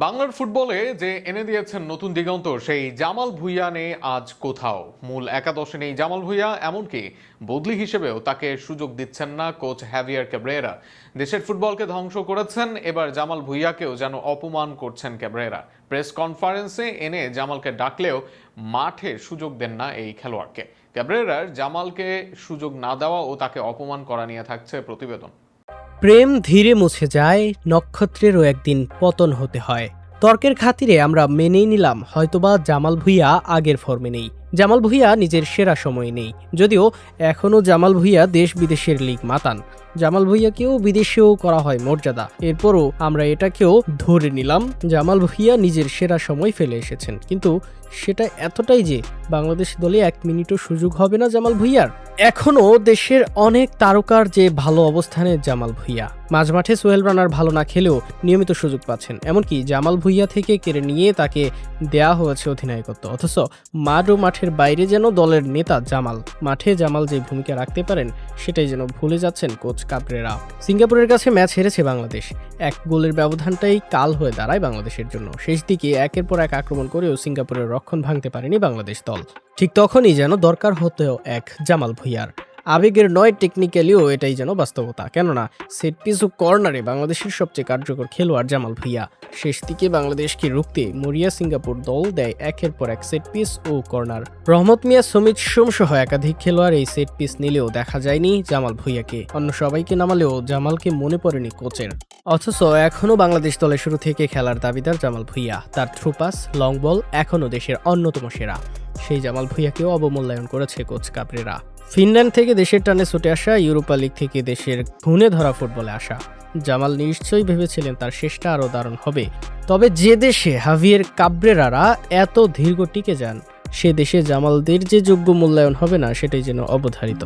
বাংলার ফুটবলে যে এনে দিয়েছেন নতুন দিগন্ত সেই জামাল ভুঁইয়া নেই আজ কোথাও। মূল একাদশে নেই জামাল ভুঁইয়া, এমনকি বদলি হিসেবেও তাকে সুযোগ দিচ্ছেন না কোচ হ্যাভিয়ার ক্যাব্রেরা। দেশের ফুটবলকে ধ্বংস করেছেন, এবার জামাল ভুঁইয়াকেও যেন অপমান করছেন ক্যাব্রেরা। প্রেস কনফারেন্সে এনে জামালকে ডাকলেও মাঠে সুযোগ দেন না এই খেলোয়াড়কে। ক্যাব্রেরার জামালকে সুযোগ না দেওয়া ও তাকে অপমান করা নিয়ে থাকছে প্রতিবেদন। প্রেম ধীরে মুছে যায়, নক্ষত্রেরও একদিন পতন হতে হয়। তর্কের খাতিরে আমরা মেনেই নিলাম হয়তোবা জামাল ভুঁইয়া আগের ফর্মে নেই, জামাল ভুঁইয়া নিজের সেরা সময়ে নেই। যদিও এখনও জামাল ভুঁইয়া দেশ বিদেশের লিগ মাতান, জামাল ভুঁইয়াকেও বিদেশেও করা হয় মর্যাদা। এরপরও আমরা এটাকেও ধরে নিলাম জামাল ভুঁইয়া নিজের সেরা সময় ফেলে এসেছেন, কিন্তু সেটা এতটাই যে বাংলাদেশ দলে এক মিনিটও সুযোগ হবে না জামাল ভুঁইয়ার। এখনও দেশের অনেক তারকার যে ভালো অবস্থানে জামাল ভুঁইয়া, মাঝমাঠে সোহেল রানার ভালো না খেলেও নিয়মিত সুযোগ পাচ্ছেন। এমনকি জামাল ভুঁইয়া থেকে কেড়ে নিয়ে তাকে দেয়া হয়েছে অধিনায়কত্ব, অথচ মাঠ ও মাঠের বাইরে যেন দলের নেতা জামাল, মাঠে জামাল যে ভূমিকা রাখতে পারেন সেটাই যেন ভুলে যাচ্ছেন কোচ কাবরেরা। সিঙ্গাপুরের কাছে ম্যাচ হেরেছে বাংলাদেশ, এক গোলের ব্যবধানটাই কাল হয়ে দাঁড়ায় বাংলাদেশের জন্য। শেষ দিকে একের পর এক আক্রমণ করেও সিঙ্গাপুরের রক্ষণ ভাঙতে পারেনি বাংলাদেশ দল। ঠিক তখনই যেন দরকার হতেও এক জামাল ভুঁইয়ার। আবেগের নয়, টেকনিক্যালিও এটাই যেন বাস্তবতা। কেননা সেট পিস ও কর্নারে বাংলাদেশের সবচেয়ে কার্যকর খেলোয়াড় জামাল ভুঁইয়া। শেষ দিকে বাংলাদেশকে রুখতে মরিয়া সিঙ্গাপুর দল দেয় একের পর এক সেট পিস ও কর্নার। রহমত মিয়া, সমিত সোমসহ একাধিক খেলোয়াড় এই সেট পিস নিলেও দেখা যায়নি জামাল ভুঁইয়াকে। অন্য সবাইকে নামালেও জামালকে মনে পড়েনি কোচের। অথচ এখনও বাংলাদেশ দলে শুরু থেকে খেলার দাবিদার জামাল ভুঁইয়া। তার থ্রু পাস, লং বল এখনও দেশের অন্যতম সেরা। সেই জামাল ভুঁইয়াকেও অবমূল্যায়ন করেছে কোচ কাবরেরা। ফিনল্যান্ড থেকে দেশের টানে ছুটে আসা, ইউরোপা লিগ থেকে দেশের ঘুণে ধরা ফুটবলে আসা জামাল নিশ্চয়ই ভেবেছিলেন তার শেষটা আরও দারুণ হবে। তবে যে দেশে হাভিয়ের কাবরেরারা এত দীর্ঘ টিকে যান, সে দেশে জামালদের যে যোগ্য মূল্যায়ন হবে না সেটাই যেন অবধারিত।